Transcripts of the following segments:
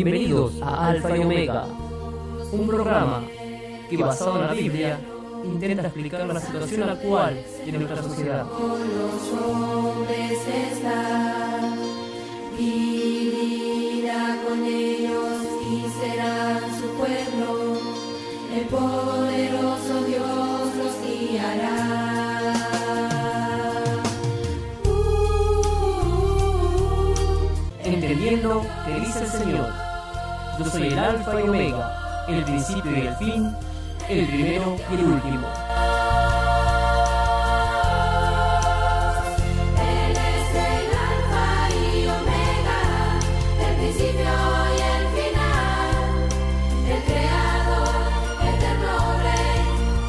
Bienvenidos a Alfa y Omega, un programa que basado en la Biblia intenta explicar la situación actual de nuestra sociedad. Los hombres está, vivirá con ellos y serán su pueblo, el poderoso Dios los guiará. Entendiendo que dice el Señor: yo soy el Alfa y Omega, el principio y el fin, el primero y el último. Él es el Alfa y Omega, el principio y el final, el Creador, eterno Rey,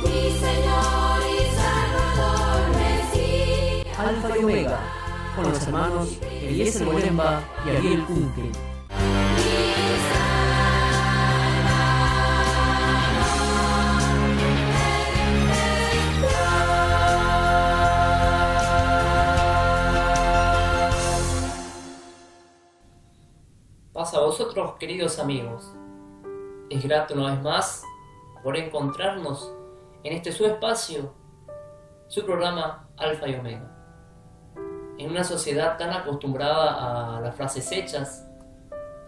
mi Señor y Salvador, Mesías. Alfa y Omega, con los hermanos Eliezer Molemba y Ariel Kunkel. Paz a vosotros, queridos amigos. Es grato una vez más por encontrarnos en este su espacio, su programa Alfa y Omega. En una sociedad tan acostumbrada a las frases hechas,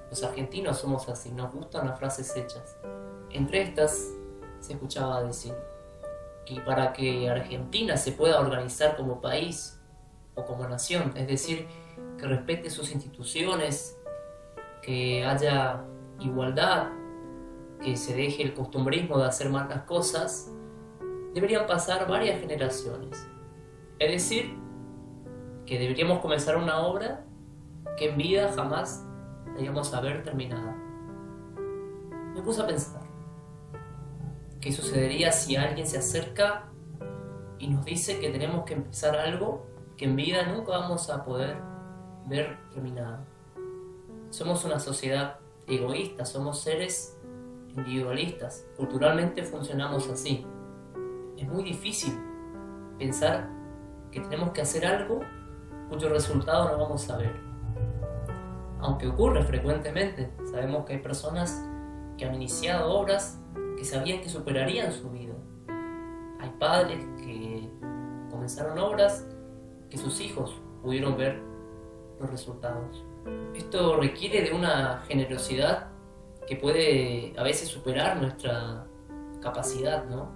los argentinos somos así, nos gustan las frases hechas. Entre estas se escuchaba decir que para que Argentina se pueda organizar como país o como nación, es decir, que respete sus instituciones, que haya igualdad, que se deje el costumbrismo de hacer mal las cosas, deberían pasar varias generaciones. Es decir, que deberíamos comenzar una obra que en vida jamás deberíamos haber terminado. Me puse a pensar, ¿qué sucedería si alguien se acerca y nos dice que tenemos que empezar algo que en vida nunca vamos a poder ver terminado? Somos una sociedad egoísta, somos seres individualistas, culturalmente funcionamos así. Es muy difícil pensar que tenemos que hacer algo cuyo resultado no vamos a ver. Aunque ocurre frecuentemente, sabemos que hay personas que han iniciado obras que sabían que superarían su vida. Hay padres que comenzaron obras que sus hijos pudieron ver los resultados. Esto requiere de una generosidad que puede a veces superar nuestra capacidad, ¿no?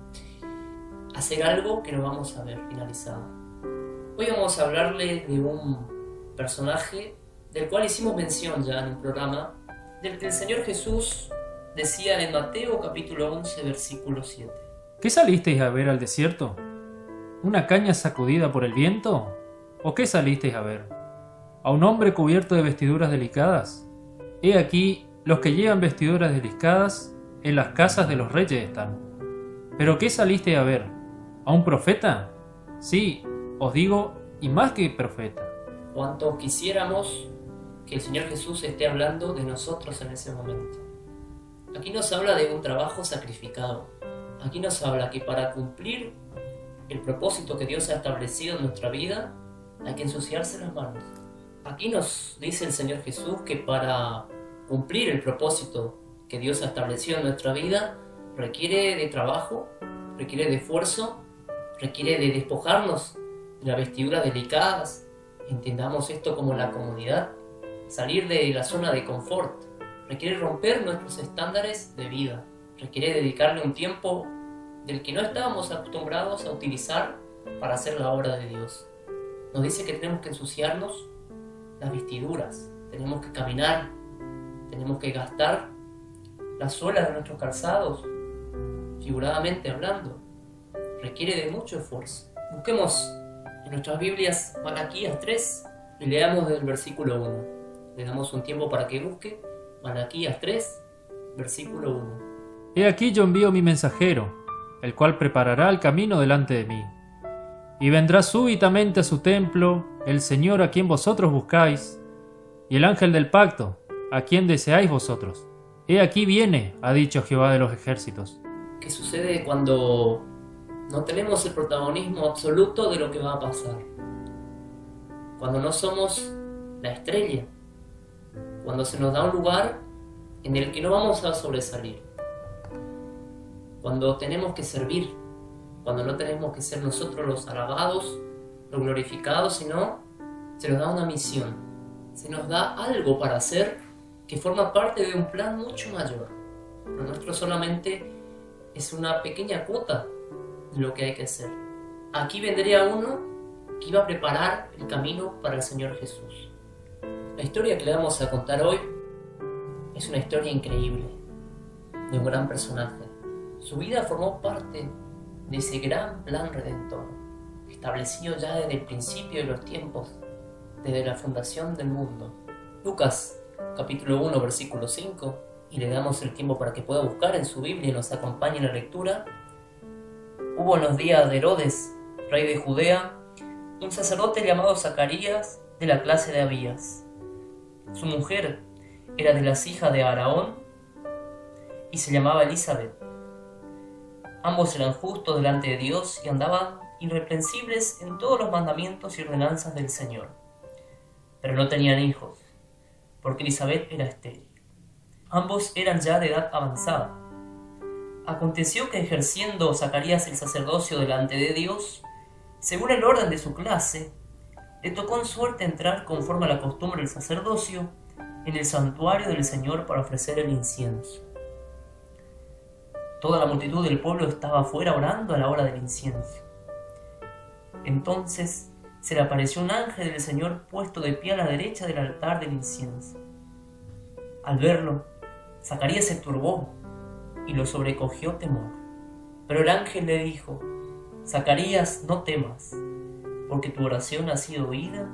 Hacer algo que no vamos a ver finalizado. Hoy vamos a hablarle de un personaje del cual hicimos mención ya en un programa, del que el Señor Jesús decía en Mateo capítulo 11, versículo 7. ¿Qué salisteis a ver al desierto? ¿Una caña sacudida por el viento? ¿O qué salisteis a ver? ¿A un hombre cubierto de vestiduras delicadas? He aquí, los que llevan vestiduras delicadas en las casas de los reyes están. ¿Pero qué salisteis a ver? ¿A un profeta? Sí, os digo, y más que profeta. Cuánto quisiéramos que el Señor Jesús esté hablando de nosotros en ese momento. Aquí nos habla de un trabajo sacrificado. Aquí nos habla que para cumplir el propósito que Dios ha establecido en nuestra vida, hay que ensuciarse las manos. Aquí nos dice el Señor Jesús que para cumplir el propósito que Dios ha establecido en nuestra vida, requiere de trabajo, requiere de esfuerzo, requiere de despojarnos de las vestiduras delicadas. Entendamos esto como la comodidad, salir de la zona de confort. Requiere romper nuestros estándares de vida, requiere dedicarle un tiempo del que no estábamos acostumbrados a utilizar para hacer la obra de Dios. Nos dice que tenemos que ensuciarnos las vestiduras, tenemos que caminar, tenemos que gastar las suelas de nuestros calzados, figuradamente hablando. Requiere de mucho esfuerzo. Busquemos en nuestras Biblias Malaquías 3 y leamos del versículo 1. Le damos un tiempo para que busque Malaquías 3, versículo 1. He aquí yo envío mi mensajero, el cual preparará el camino delante de mí. Y vendrá súbitamente a su templo el Señor a quien vosotros buscáis, y el ángel del pacto, a quien deseáis vosotros. He aquí viene, ha dicho Jehová de los ejércitos. ¿Qué sucede cuando no tenemos el protagonismo absoluto de lo que va a pasar? Cuando no somos la estrella, cuando se nos da un lugar en el que no vamos a sobresalir. Cuando tenemos que servir, cuando no tenemos que ser nosotros los alabados, los glorificados, sino se nos da una misión, se nos da algo para hacer que forma parte de un plan mucho mayor. Lo nuestro solamente es una pequeña cuota de lo que hay que hacer. Aquí vendría uno que iba a preparar el camino para el Señor Jesús. La historia que le vamos a contar hoy es una historia increíble, de un gran personaje. Su vida formó parte de ese gran plan redentor, establecido ya desde el principio de los tiempos, desde la fundación del mundo. Lucas, capítulo 1, versículo 5, y le damos el tiempo para que pueda buscar en su Biblia y nos acompañe en la lectura. Hubo en los días de Herodes, rey de Judea, un sacerdote llamado Zacarías, de la clase de Abías. Su mujer era de las hijas de Aarón y se llamaba Elizabeth. Ambos eran justos delante de Dios y andaban irreprensibles en todos los mandamientos y ordenanzas del Señor. Pero no tenían hijos, porque Elizabeth era estéril. Ambos eran ya de edad avanzada. Aconteció que ejerciendo Zacarías el sacerdocio delante de Dios, según el orden de su clase, le tocó en suerte entrar conforme a la costumbre del sacerdocio en el santuario del Señor para ofrecer el incienso. Toda la multitud del pueblo estaba afuera orando a la hora del incienso. Entonces se le apareció un ángel del Señor puesto de pie a la derecha del altar del incienso. Al verlo, Zacarías se turbó y lo sobrecogió temor. Pero el ángel le dijo: Zacarías, no temas, porque tu oración ha sido oída,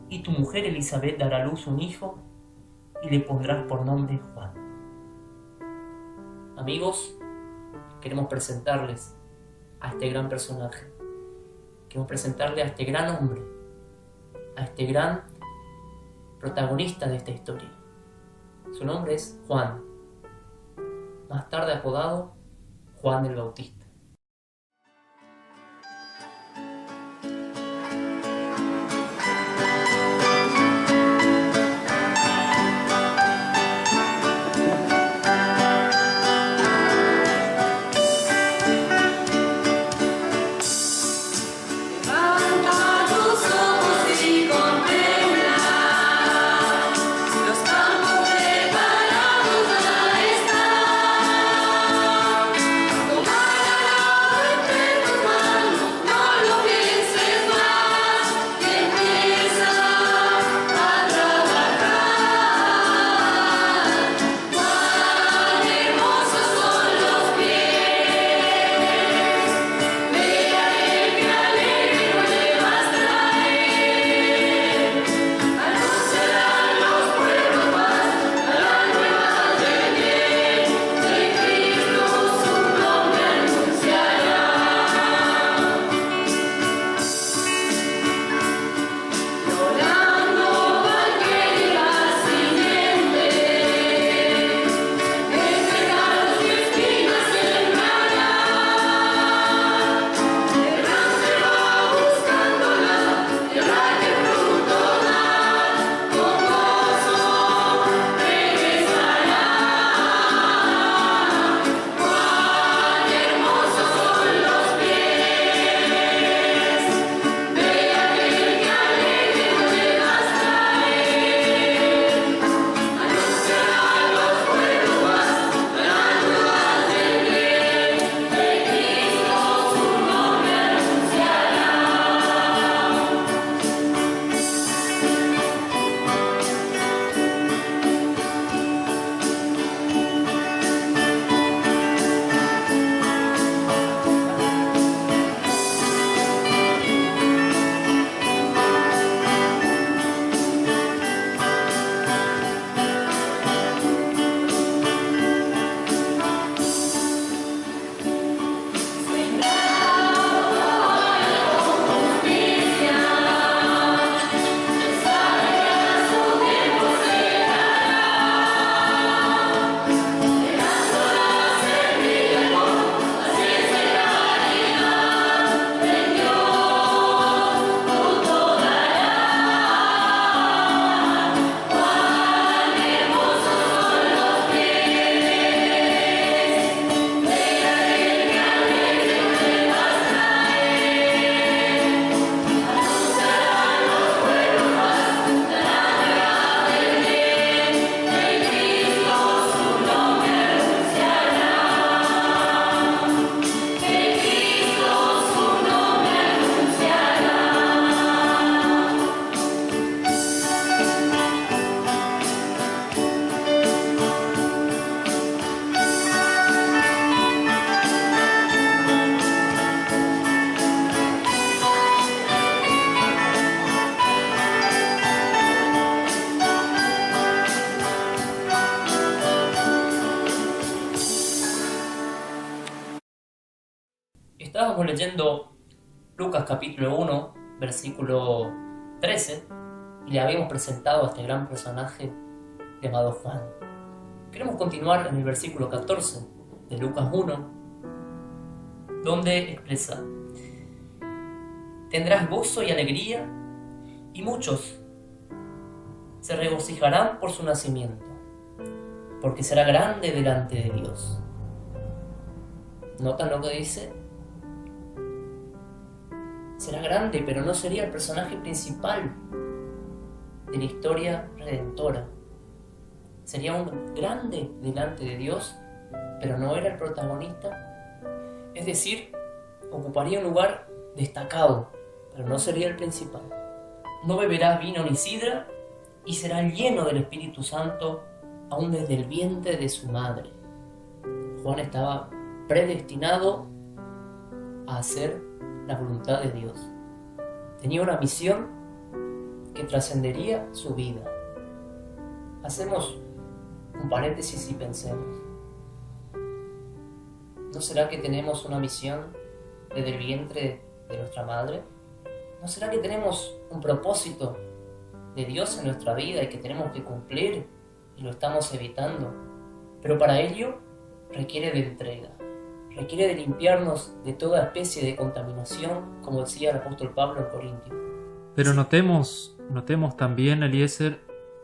y tu mujer Elizabeth dará a luz un hijo, y le pondrás por nombre Juan. Amigos, queremos presentarles a este gran personaje. Queremos presentarle a este gran hombre, a este gran protagonista de esta historia. Su nombre es Juan, más tarde apodado Juan el Bautista. Tomar leyendo Lucas capítulo 1, versículo 13, y le habíamos presentado a este gran personaje llamado Juan. Queremos continuar en el versículo 14 de Lucas 1, donde expresa: tendrás gozo y alegría, y muchos se regocijarán por su nacimiento, porque será grande delante de Dios. ¿Notan lo que dice? Será grande, pero no sería el personaje principal de la historia redentora. Sería un grande delante de Dios, pero no era el protagonista. Es decir, ocuparía un lugar destacado, pero no sería el principal. No beberá vino ni sidra, y será lleno del Espíritu Santo aún desde el vientre de su madre. Juan estaba predestinado a hacer la voluntad de Dios. Tenía una misión que trascendería su vida. Hacemos un paréntesis y pensemos: ¿no será que tenemos una misión desde el vientre de nuestra madre? ¿No será que tenemos un propósito de Dios en nuestra vida y que tenemos que cumplir y lo estamos evitando? Pero para ello requiere de entrega, requiere de limpiarnos de toda especie de contaminación, como decía el apóstol Pablo en Corintios. Pero notemos también, Eliezer,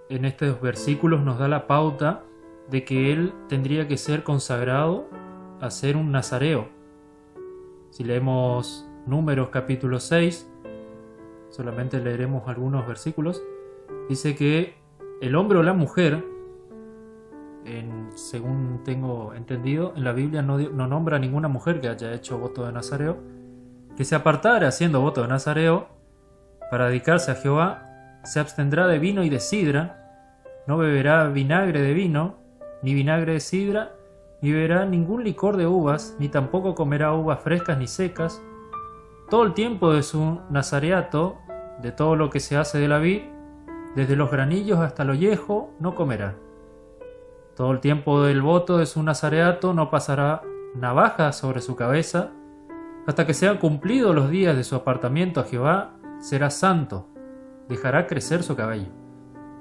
en estos versículos nos da la pauta de que él tendría que ser consagrado a ser un nazareo. Si leemos Números capítulo 6, solamente leeremos algunos versículos, dice que el hombre o la mujer, según tengo entendido, en la Biblia no nombra a ninguna mujer que haya hecho voto de nazareo, que se apartara haciendo voto de nazareo para dedicarse a Jehová, se abstendrá de vino y de sidra, no beberá vinagre de vino, ni vinagre de sidra, ni beberá ningún licor de uvas, ni tampoco comerá uvas frescas ni secas. Todo el tiempo de su nazareato, de todo lo que se hace de la vid, desde los granillos hasta el ollejo, no comerá. Todo el tiempo del voto de su nazareato no pasará navaja sobre su cabeza, hasta que sean cumplidos los días de su apartamiento a Jehová, será santo, dejará crecer su cabello.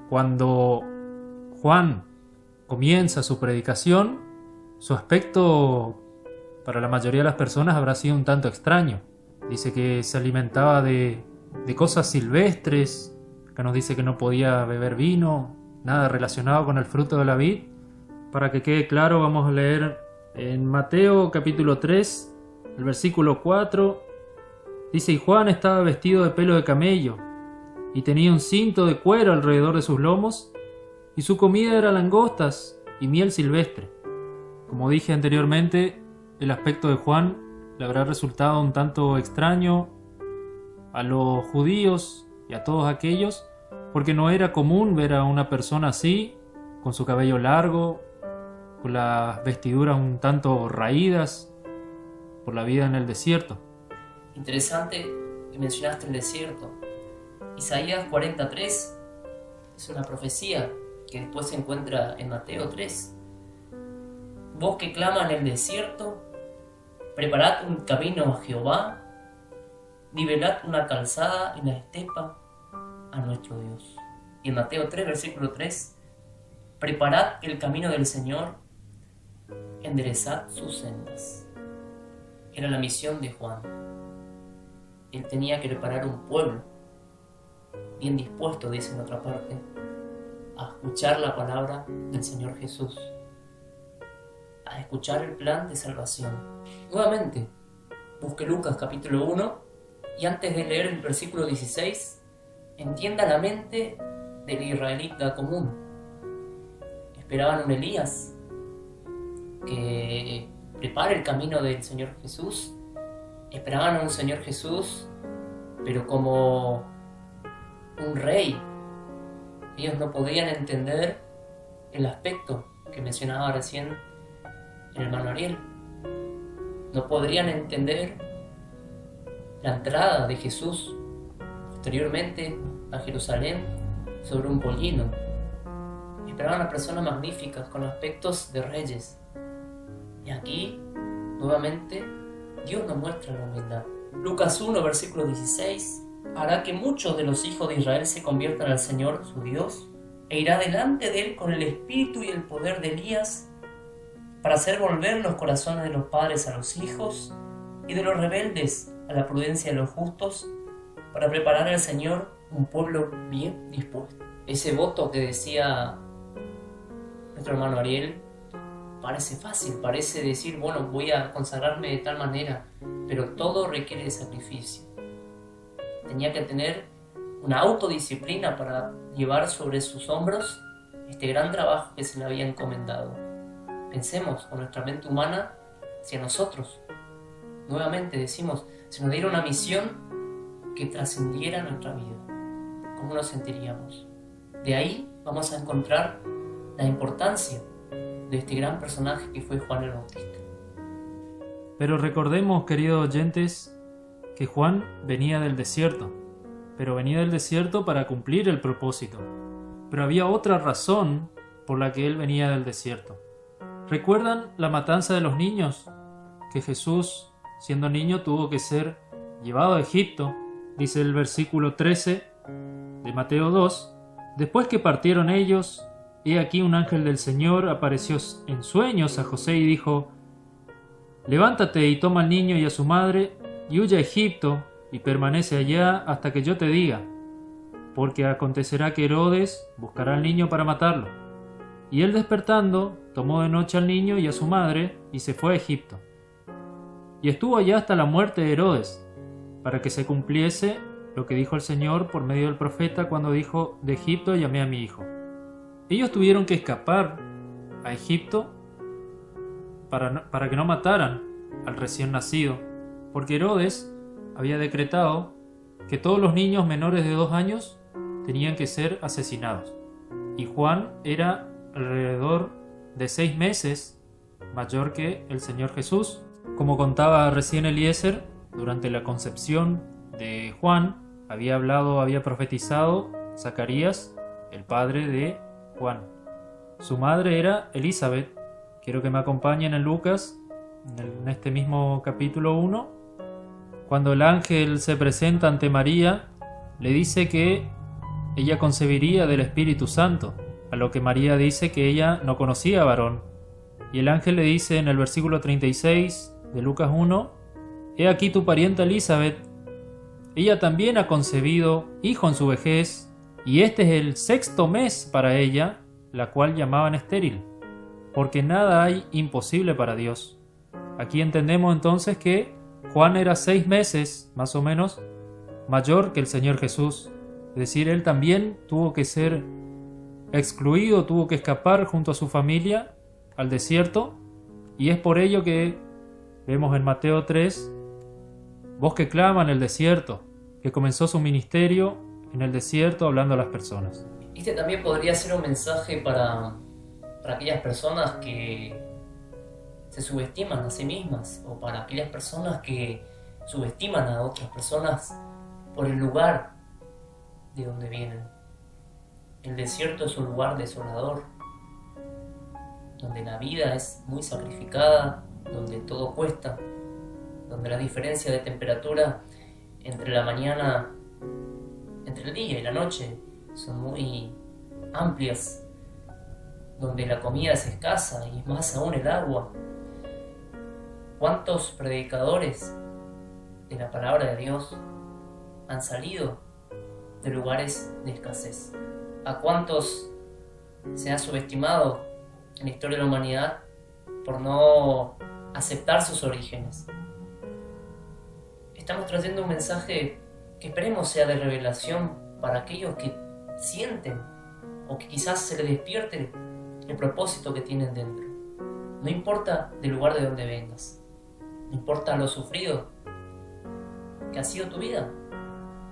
Cuando Juan comienza su predicación, su aspecto para la mayoría de las personas habrá sido un tanto extraño. Dice que se alimentaba de cosas silvestres, que nos dice que no podía beber vino, nada relacionado con el fruto de la vid. Para que quede claro, vamos a leer en Mateo capítulo 3, el versículo 4. Dice: y Juan estaba vestido de pelo de camello, y tenía un cinto de cuero alrededor de sus lomos, y su comida era langostas y miel silvestre. Como dije anteriormente, el aspecto de Juan le habrá resultado un tanto extraño a los judíos y a todos aquellos, porque no era común ver a una persona así, con su cabello largo, con las vestiduras un tanto raídas por la vida en el desierto. Interesante que mencionaste el desierto. Isaías 43 es una profecía que después se encuentra en Mateo 3. Vos que clama en el desierto, preparad un camino a Jehová, nivelad una calzada en la estepa a nuestro Dios. Y en Mateo 3, versículo 3, preparad el camino del Señor, enderezad sus sendas. Era la misión de Juan. Él tenía que preparar un pueblo bien dispuesto, dice en otra parte, a escuchar la palabra del Señor Jesús, a escuchar el plan de salvación. Nuevamente, busque Lucas capítulo 1 y antes de leer el versículo 16, entienda la mente del israelita común. Esperaban un Elías que prepare el camino del Señor Jesús. Esperaban a un Señor Jesús, pero como un rey. Ellos no podían entender el aspecto que mencionaba recién el hermano Ariel. No podrían entender la entrada de Jesús posteriormente a Jerusalén sobre un pollino. Esperaban a personas magníficas con aspectos de reyes. Y aquí, nuevamente, Dios nos muestra la humildad. Lucas 1, versículo 16, hará que muchos de los hijos de Israel se conviertan al Señor su Dios, e irá delante de él con el espíritu y el poder de Elías, para hacer volver los corazones de los padres a los hijos, y de los rebeldes a la prudencia de los justos, para preparar al Señor un pueblo bien dispuesto. Ese voto que decía nuestro hermano Ariel parece fácil, parece decir, bueno, voy a consagrarme de tal manera, pero todo requiere de sacrificio. Tenía que tener una autodisciplina para llevar sobre sus hombros este gran trabajo que se le había encomendado. Pensemos con nuestra mente humana si a nosotros, nuevamente decimos, se nos diera una misión que trascendiera nuestra vida. ¿Cómo nos sentiríamos? De ahí vamos a encontrar la importancia de este gran personaje que fue Juan el Bautista. Pero recordemos, queridos oyentes, que Juan venía del desierto, pero venía del desierto para cumplir el propósito. Pero había otra razón por la que él venía del desierto. ¿Recuerdan la matanza de los niños? Que Jesús, siendo niño, tuvo que ser llevado a Egipto, dice el versículo 13 de Mateo 2. Después que partieron ellos, he aquí un ángel del Señor apareció en sueños a José y dijo: levántate y toma al niño y a su madre y huye a Egipto y permanece allá hasta que yo te diga, porque acontecerá que Herodes buscará al niño para matarlo. Y él despertando, tomó de noche al niño y a su madre y se fue a Egipto. Y estuvo allá hasta la muerte de Herodes, para que se cumpliese lo que dijo el Señor por medio del profeta cuando dijo: de Egipto llamé a mi hijo. Ellos tuvieron que escapar a Egipto para que no mataran al recién nacido, porque Herodes había decretado que todos los niños menores de 2 años tenían que ser asesinados. Y Juan era alrededor de 6 meses mayor que el Señor Jesús. Como contaba recién Eliezer, durante la concepción de Juan había profetizado Zacarías, el padre de Juan. Su madre era Elizabeth. Quiero que me acompañen en Lucas, en este mismo capítulo 1. Cuando el ángel se presenta ante María, le dice que ella concebiría del Espíritu Santo, a lo que María dice que ella no conocía varón. Y el ángel le dice en el versículo 36 de Lucas 1, he aquí tu parienta Elizabeth, ella también ha concebido hijo en su vejez, y este es el 6º mes para ella, la cual llamaban estéril, porque nada hay imposible para Dios. Aquí entendemos entonces que Juan era 6 meses, más o menos, mayor que el Señor Jesús. Es decir, él también tuvo que ser excluido, tuvo que escapar junto a su familia al desierto, y es por ello que vemos en Mateo 3, voz que clama en el desierto, que comenzó su ministerio en el desierto hablando a las personas. Este también podría ser un mensaje para aquellas personas que se subestiman a sí mismas, o para aquellas personas que subestiman a otras personas por el lugar de donde vienen. El desierto es un lugar desolador, donde la vida es muy sacrificada, donde todo cuesta, donde la diferencia de temperatura entre la mañana, entre el día y la noche son muy amplias, donde la comida es escasa y más aún el agua. ¿Cuántos predicadores de la palabra de Dios han salido de lugares de escasez? ¿A cuántos se ha subestimado en la historia de la humanidad por no aceptar sus orígenes? Estamos trayendo un mensaje que esperemos sea de revelación para aquellos que sienten o que quizás se les despierte el propósito que tienen dentro. No importa del lugar de donde vengas, no importa lo sufrido que ha sido tu vida,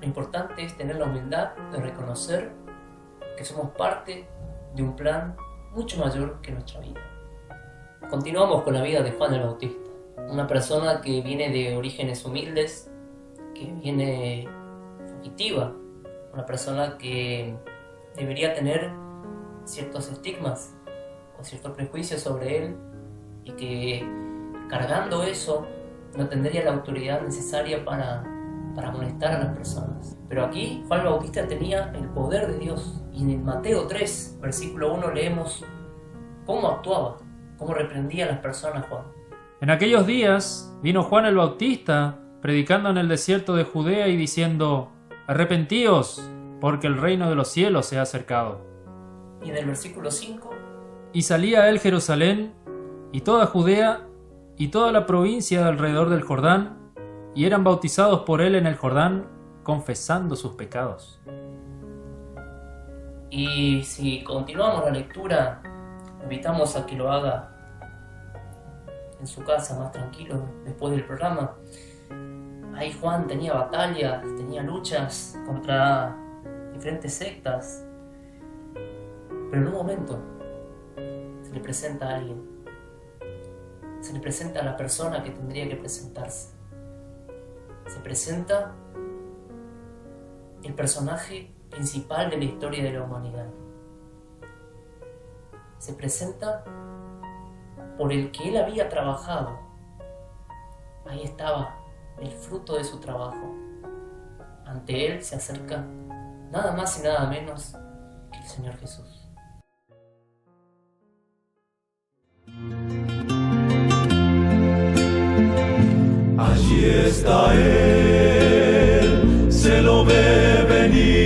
lo importante es tener la humildad de reconocer que somos parte de un plan mucho mayor que nuestra vida. Continuamos con la vida de Juan el Bautista, una persona que viene de orígenes humildes, que viene fugitiva, una persona que debería tener ciertos estigmas o ciertos prejuicios sobre él, y que cargando eso no tendría la autoridad necesaria para amonestar a las personas. Pero aquí Juan el Bautista tenía el poder de Dios. Y en Mateo 3, versículo 1, leemos cómo actuaba, cómo reprendía a las personas Juan. En aquellos días vino Juan el Bautista, predicando en el desierto de Judea y diciendo: arrepentíos, porque el reino de los cielos se ha acercado. Y en el versículo 5, Y salía a él Jerusalén, y toda Judea, y toda la provincia de alrededor del Jordán, y eran bautizados por él en el Jordán, confesando sus pecados. y si continuamos la lectura, invitamos a que lo haga en su casa, más tranquilo, después del programa. Ahí Juan tenía batallas, tenía luchas contra diferentes sectas, pero en un momento se le presenta a alguien, se le presenta a la persona que tendría que presentarse, se presenta el personaje principal de la historia de la humanidad, se presenta por el que él había trabajado. Ahí estaba el fruto de su trabajo. Ante él se acerca nada más y nada menos que el Señor Jesús. Allí está él, se lo ve venir,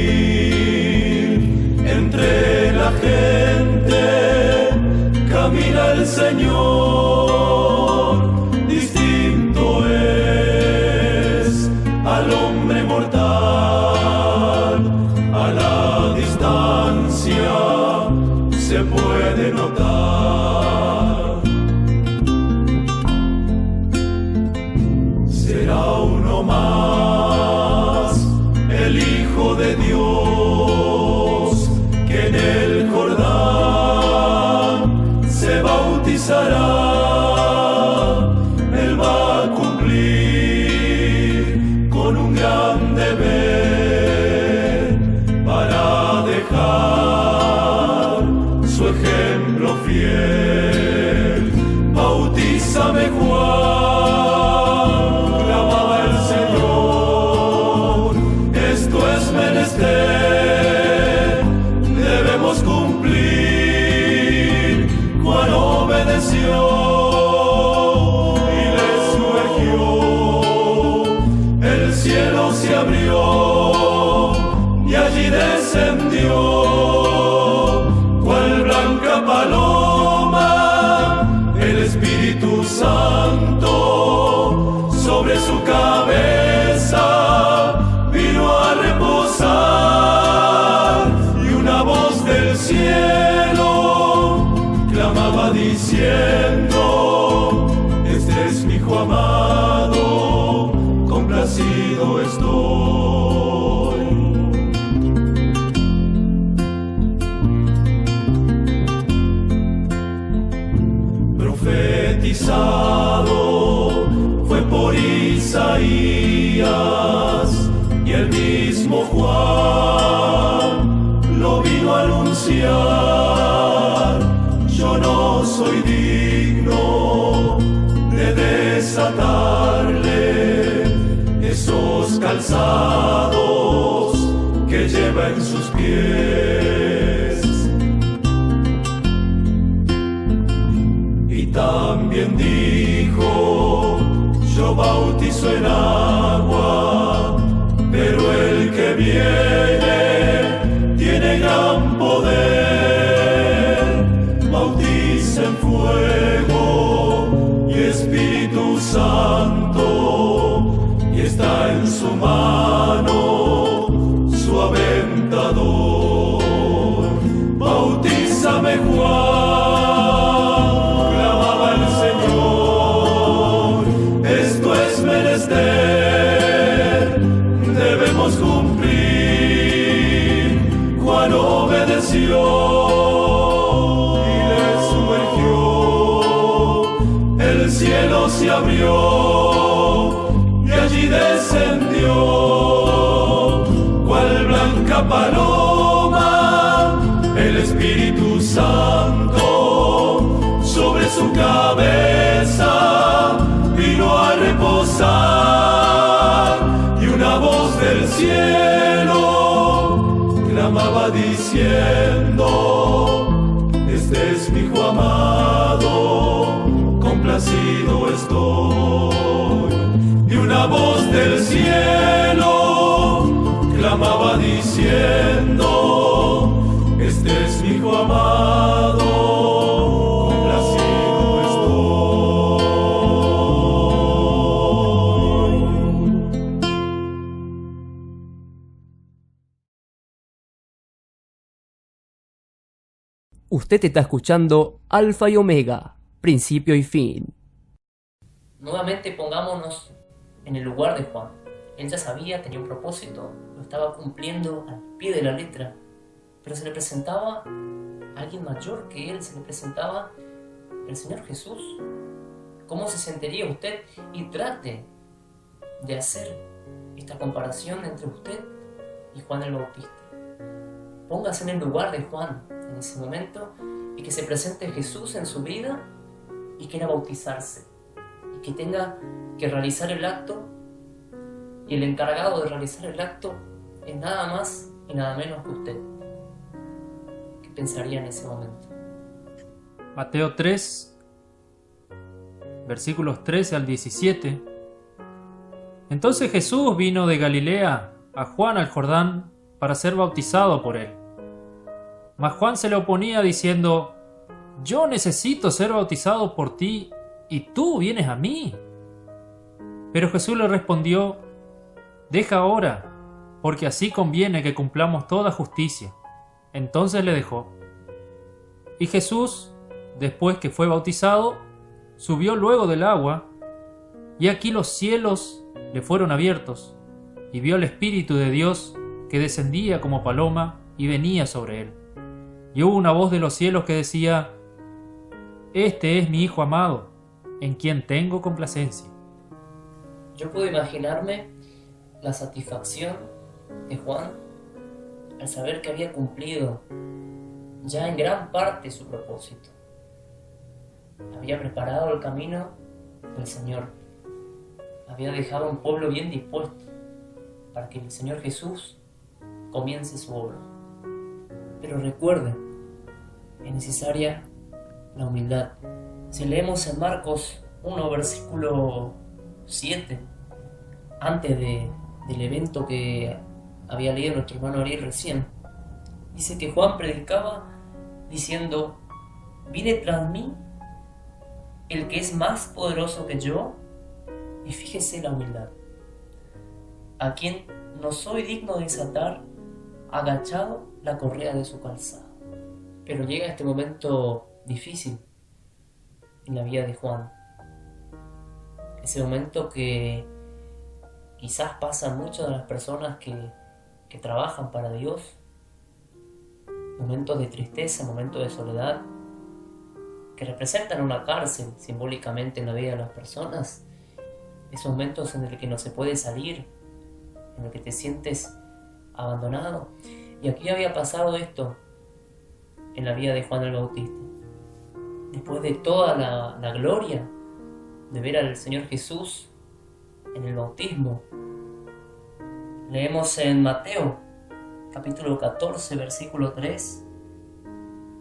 entre la gente camina el Señor, distinto es al hombre mortal, a la distancia se puede notar. Será uno más, el Hijo de Dios, que en el Jordán se bautizará. Él va a cumplir con un gran deber para dejar su ejemplo fiel. Bautízame, Juan, clamaba el Señor, esto es menester, debemos cumplir. Juan obedeció y le sumergió, el cielo se abrió y allí descendió, cual blanca paloma, el Espíritu Santo sobre su cabeza vino a reposar, y una voz del cielo clamaba diciendo: este es mi Hijo amado, complacido estoy. Profetizado fue por Isaías, y el mismo Juan lo vino a anunciar. Yo no soy digno de desatarle esos calzados que lleva en sus pies. Y también dijo: yo bautizo en agua, pero el que viene tiene gran poder, bautiza en fuego y Espíritu Santo, y está en su mano su aventador. Bautízame, Juan, clamaba el Señor, esto es menester, debemos cumplir. Juan obedeció y le sumergió, el cielo se abrió y allí descendió, cual blanca paloma, el Espíritu Santo sobre su cabeza vino a reposar. cielo, clamaba diciendo, este es mi hijo amado, complacido estoy. Y una voz del cielo clamaba diciendo, este es mi hijo amado, complacido estoy. Usted está escuchando Alfa y Omega, principio y fin. Nuevamente pongámonos en el lugar de Juan. Él ya sabía, tenía un propósito, lo estaba cumpliendo al pie de la letra, pero se le presentaba alguien mayor que él, se le presentaba el Señor Jesús. ¿Cómo se sentiría usted? Y trate de hacer esta comparación entre usted y Juan el Bautista. Póngase en el lugar de Juan en ese momento y que se presente Jesús en su vida y quiera bautizarse y que tenga que realizar el acto, y el encargado de realizar el acto es nada más y nada menos que usted. ¿Qué pensaría en ese momento? Mateo 3, versículos 13 al 17. Entonces Jesús vino de Galilea a Juan al Jordán para ser bautizado por él. Mas Juan se le oponía diciendo, yo necesito ser bautizado por ti, y tú vienes a mí. Pero Jesús le respondió, deja ahora, porque así conviene que cumplamos toda justicia. Entonces le dejó. Y Jesús, después que fue bautizado, subió luego del agua, y aquí los cielos le fueron abiertos, y vio al Espíritu de Dios que descendía como paloma y venía sobre él. Y hubo una voz de los cielos que decía, este es mi Hijo amado, en quien tengo complacencia. Yo puedo imaginarme la satisfacción de Juan al saber que había cumplido ya en gran parte su propósito. Había preparado el camino del Señor. Había dejado un pueblo bien dispuesto para que el Señor Jesús comience su obra. Pero recuerde, es necesaria la humildad. Si leemos en Marcos 1, versículo 7, antes del evento que había leído nuestro hermano Ariel recién, dice que Juan predicaba diciendo, viene tras mí el que es más poderoso que yo, y fíjese la humildad, a quien no soy digno de desatar agachado la correa de su calzado. Pero llega este momento difícil en la vida de Juan, ese momento que quizás pasan muchas de las personas que trabajan para Dios, momentos de tristeza, momentos de soledad, que representan una cárcel simbólicamente en la vida de las personas, esos momentos en el que no se puede salir, en el que te sientes abandonado. Y aquí había pasado esto en la vida de Juan el Bautista. Después de toda la gloria de ver al Señor Jesús en el bautismo, leemos en Mateo capítulo 14 versículo 3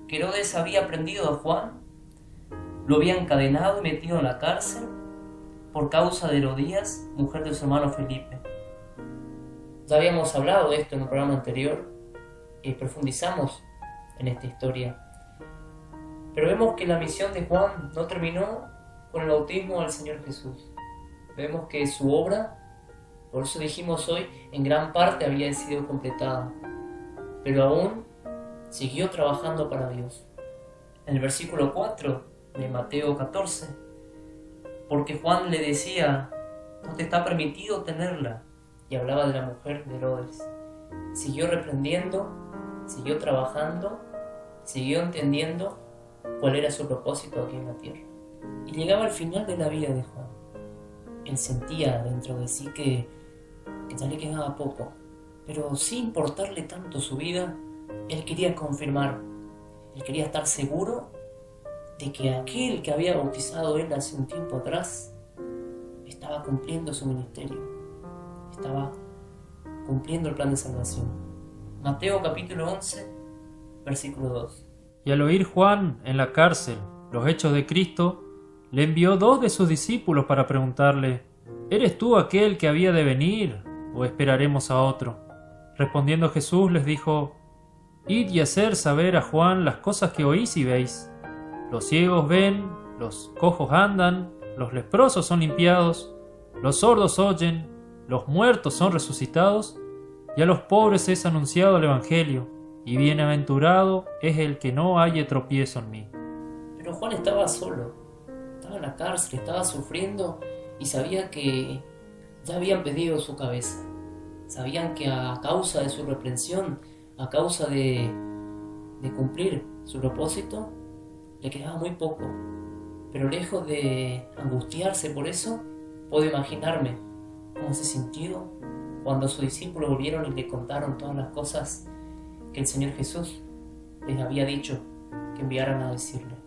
que Herodes había prendido a Juan, lo había encadenado y metido en la cárcel por causa de Herodías, mujer de su hermano Felipe. Ya habíamos hablado de esto en un programa anterior y profundizamos en esta historia. Pero vemos que la misión de Juan no terminó con el bautismo del Señor Jesús. Vemos que su obra, por eso dijimos hoy, en gran parte había sido completada, pero aún siguió trabajando para Dios. En el versículo 4 de Mateo 14, porque Juan le decía, no te está permitido tenerla, y hablaba de la mujer de Herodes. Siguió reprendiendo, siguió trabajando, siguió entendiendo cuál era su propósito aquí en la tierra. Y llegaba al final de la vida de Juan. Él sentía dentro de sí que ya le quedaba poco, pero sin importarle tanto su vida, él quería confirmar, él quería estar seguro de que aquel que había bautizado él hace un tiempo atrás estaba cumpliendo su ministerio, estaba cumpliendo el plan de salvación. Mateo capítulo 11, versículo 2. Y al oír Juan en la cárcel los hechos de Cristo, le envió 2 de sus discípulos para preguntarle: ¿Eres tú aquel que había de venir, o esperaremos a otro? Respondiendo Jesús les dijo: Id y hacer saber a Juan las cosas que oís y veis. Los ciegos ven, los cojos andan, los leprosos son limpiados, los sordos oyen, los muertos son resucitados, y a los pobres es anunciado el Evangelio, y bienaventurado es el que no halle tropiezo en mí. Pero Juan estaba solo, estaba en la cárcel, estaba sufriendo y sabía que ya habían pedido su cabeza. Sabían que a causa de su reprensión, a causa de cumplir su propósito, le quedaba muy poco. Pero lejos de angustiarse por eso, puedo imaginarme cómo se sintió cuando sus discípulos volvieron y le contaron todas las cosas que el Señor Jesús les había dicho que enviaran a decirle.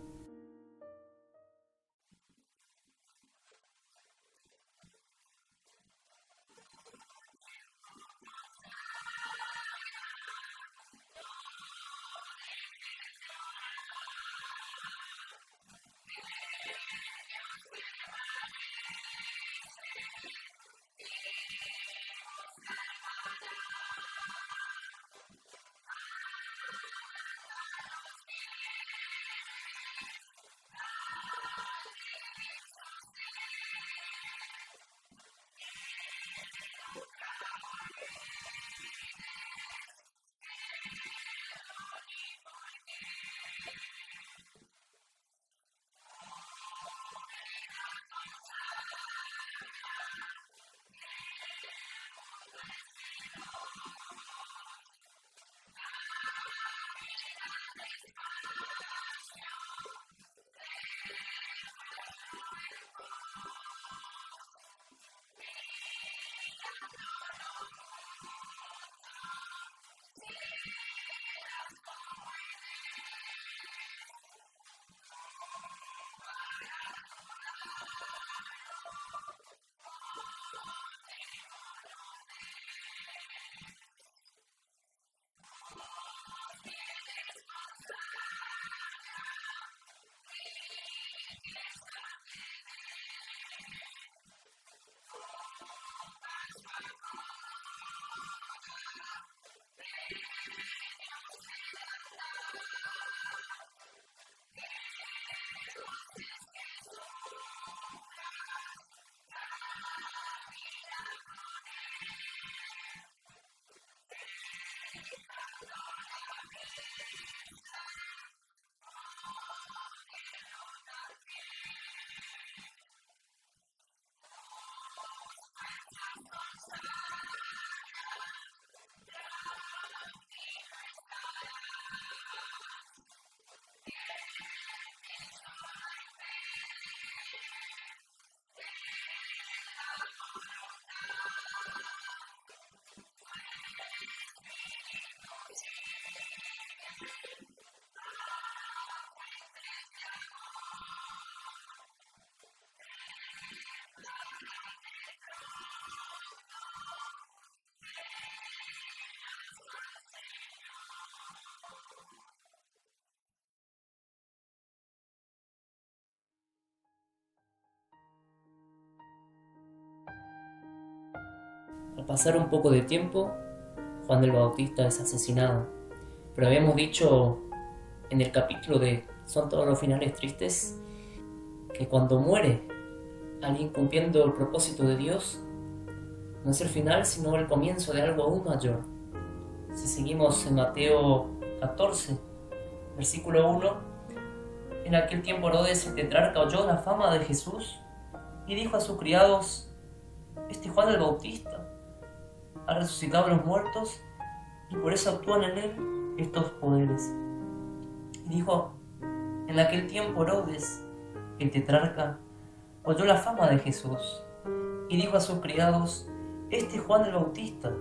Al pasar un poco de tiempo, Juan el Bautista es asesinado. Pero habíamos dicho en el capítulo de Son todos los finales tristes, que cuando muere alguien cumpliendo el propósito de Dios, no es el final sino el comienzo de algo aún mayor. Si seguimos en Mateo 14, versículo 1, en aquel tiempo Herodes el tetrarca oyó la fama de Jesús y dijo a sus criados: Este Juan el Bautista ha resucitado a los muertos y por eso actúan en él estos poderes. Y dijo: en aquel tiempo Herodes el tetrarca oyó la fama de Jesús y dijo a sus criados: Este Juan el Bautista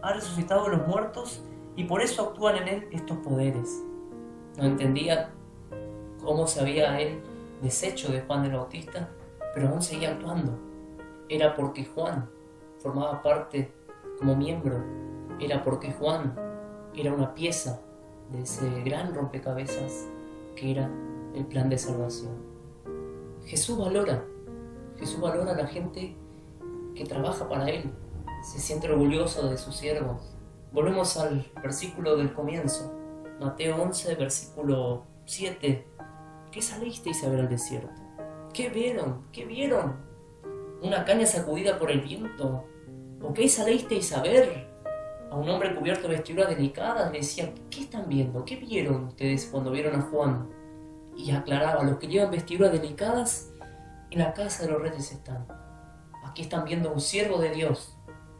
ha resucitado a los muertos y por eso actúan en él estos poderes. No entendía cómo se había él deshecho de Juan el Bautista, pero aún seguía actuando. Era porque Juan formaba parte como miembro era porque Juan era una pieza de ese gran rompecabezas que era el plan de salvación. Jesús valora a la gente que trabaja para Él, se siente orgulloso de sus siervos. Volvemos al versículo del comienzo, Mateo 11, versículo 7. ¿Qué salisteis a ver al desierto? ¿Qué vieron? ¿Qué vieron? ¿Una caña sacudida por el viento? ¿O qué salisteis a ver? A un hombre cubierto de vestiduras delicadas le decían, ¿qué están viendo? ¿Qué vieron ustedes cuando vieron a Juan? Y aclaraba, los que llevan vestiduras delicadas en la casa de los reyes están. Aquí están viendo a un siervo de Dios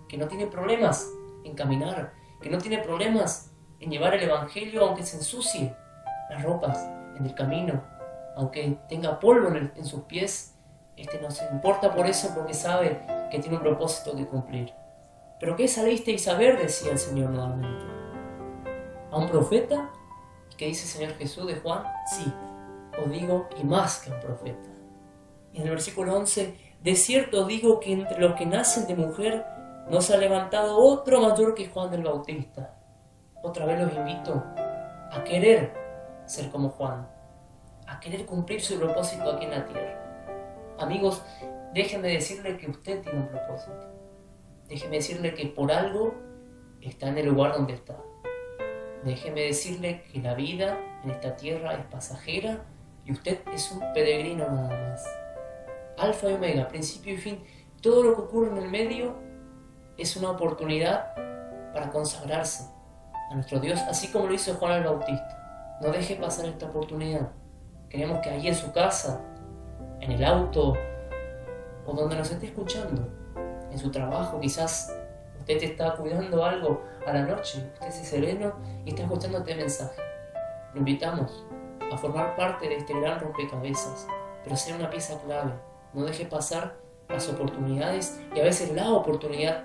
que no tiene problemas en caminar, que no tiene problemas en llevar el evangelio aunque se ensucie las ropas en el camino, aunque tenga polvo en sus pies. No se importa por eso, porque sabe que tiene un propósito que cumplir. ¿Pero qué salisteis a ver?, decía el Señor nuevamente. ¿A un profeta? ¿Qué dice el Señor Jesús de Juan? Sí, os digo, y más que a un profeta. Y en el versículo 11, de cierto os digo que entre los que nacen de mujer no se ha levantado otro mayor que Juan el Bautista. Otra vez los invito a querer ser como Juan, a querer cumplir su propósito aquí en la tierra. Amigos, déjenme decirle que usted tiene un propósito. Déjeme decirle que por algo está en el lugar donde está. Déjeme decirle que la vida en esta tierra es pasajera y usted es un peregrino nada más. Alfa y Omega, principio y fin, todo lo que ocurre en el medio es una oportunidad para consagrarse a nuestro Dios, así como lo hizo Juan el Bautista. No deje pasar esta oportunidad. Queremos que allí en su casa, en el auto o donde nos esté escuchando, en su trabajo, quizás usted está cuidando algo a la noche, usted es sereno y está escuchando este mensaje. Lo invitamos a formar parte de este gran rompecabezas, pero ser una pieza clave. No deje pasar las oportunidades y a veces la oportunidad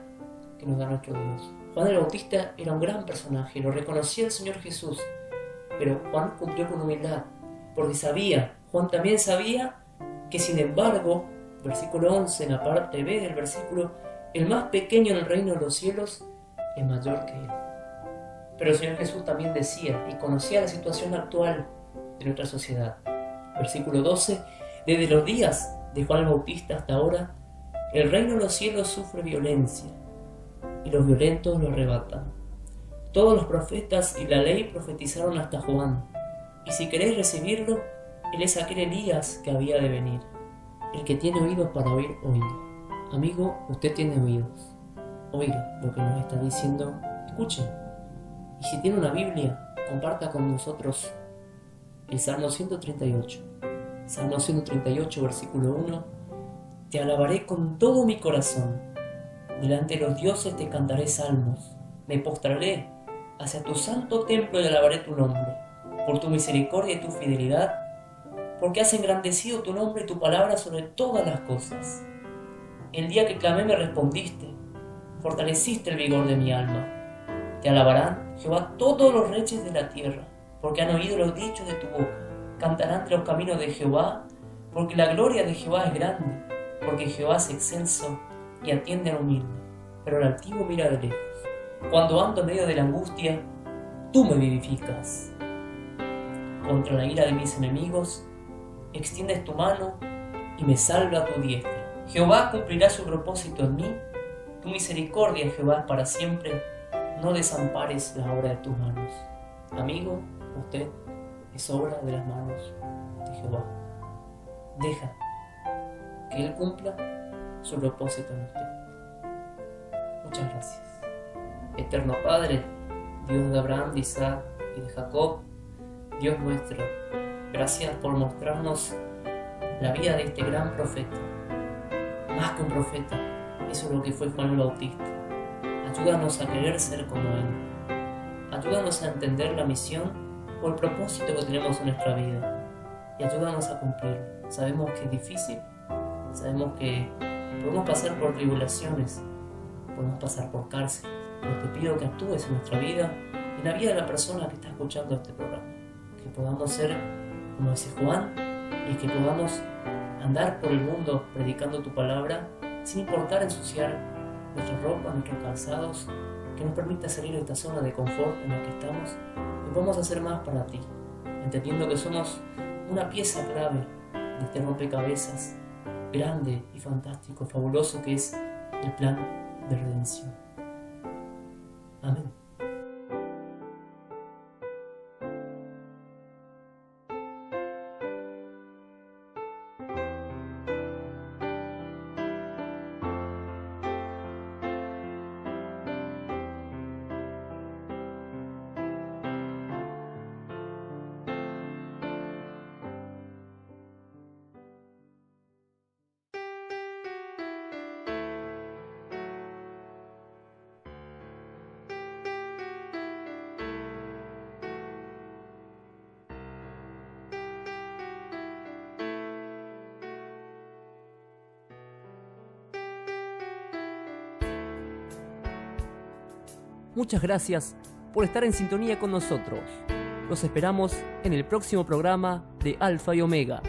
que nos da nuestro Dios. Juan el Bautista era un gran personaje, lo reconocía el Señor Jesús, pero Juan cumplió con humildad, porque Juan también sabía que sin embargo, versículo 11, en la parte B del versículo, el más pequeño en el reino de los cielos es mayor que él. Pero el Señor Jesús también decía y conocía la situación actual de nuestra sociedad. Versículo 12, desde los días de Juan el Bautista hasta ahora, el reino de los cielos sufre violencia y los violentos lo arrebatan. Todos los profetas y la ley profetizaron hasta Juan, y si queréis recibirlo, él es aquel Elías que había de venir. El que tiene oídos para oír, oiga. Amigo, usted tiene oídos. Oiga lo que nos está diciendo, escuchen. Y si tiene una Biblia, comparta con nosotros el Salmo 138. Salmo 138, versículo 1. Te alabaré con todo mi corazón. Delante de los dioses te cantaré salmos. Me postraré hacia tu santo templo y alabaré tu nombre. Por tu misericordia y tu fidelidad, porque has engrandecido tu nombre y tu palabra sobre todas las cosas. El día que clamé me respondiste, fortaleciste el vigor de mi alma. Te alabarán, Jehová, todos los reyes de la tierra, porque han oído los dichos de tu boca. Cantarán de los caminos de Jehová, porque la gloria de Jehová es grande, porque Jehová es excelso y atiende al humilde, pero el altivo mira de lejos. Cuando ando en medio de la angustia, tú me vivificas. Contra la ira de mis enemigos, extiendes tu mano y me salva tu diestra. Jehová cumplirá su propósito en mí, tu misericordia, Jehová, es para siempre. No desampares la obra de tus manos. Amigo, usted es obra de las manos de Jehová. Deja que Él cumpla su propósito en usted. Muchas gracias. Eterno Padre, Dios de Abraham, de Isaac y de Jacob, Dios nuestro, gracias por mostrarnos la vida de este gran profeta. Más que un profeta, eso es lo que fue Juan el Bautista. Ayúdanos a querer ser como Él. Ayúdanos a entender la misión o el propósito que tenemos en nuestra vida. Y ayúdanos a cumplirlo. Sabemos que es difícil, sabemos que podemos pasar por tribulaciones, podemos pasar por cárcel, pero te pido que actúes en nuestra vida, en la vida de la persona que está escuchando este programa. Que podamos ser como dice Juan y que podamos andar por el mundo predicando tu palabra sin importar ensuciar nuestra ropa, nuestros calzados, que nos permita salir de esta zona de confort en la que estamos y podamos hacer más para ti, entendiendo que somos una pieza clave de este rompecabezas grande y fantástico, fabuloso que es el plan de redención. Amén. Muchas gracias por estar en sintonía con nosotros. Los esperamos en el próximo programa de Alfa y Omega.